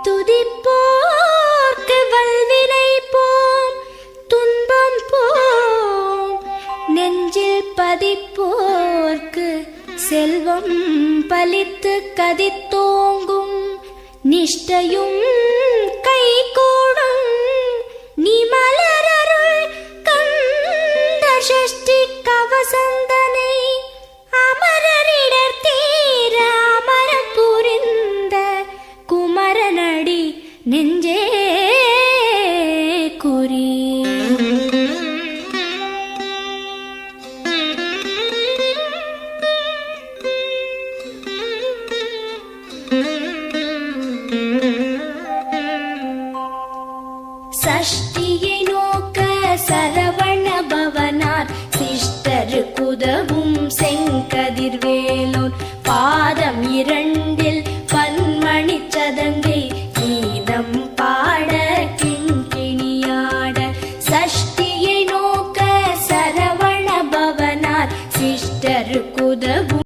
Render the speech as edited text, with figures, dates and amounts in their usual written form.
துதிப்போர்க்கு வல்வினை போம் துன்பம் போம், நெஞ்சில் பதிப்போர்க்கு செல்வம் பலித்து கதித்தோங்கும், நிஷ்டையும் கைகூடும் நீ மலரருள் கந்த சஷ்டி கவசந்தனை, அமரரிடர் தீர அமரம் புரிந்த குமரனடி நெஞ்சே குறி. சஷ்டி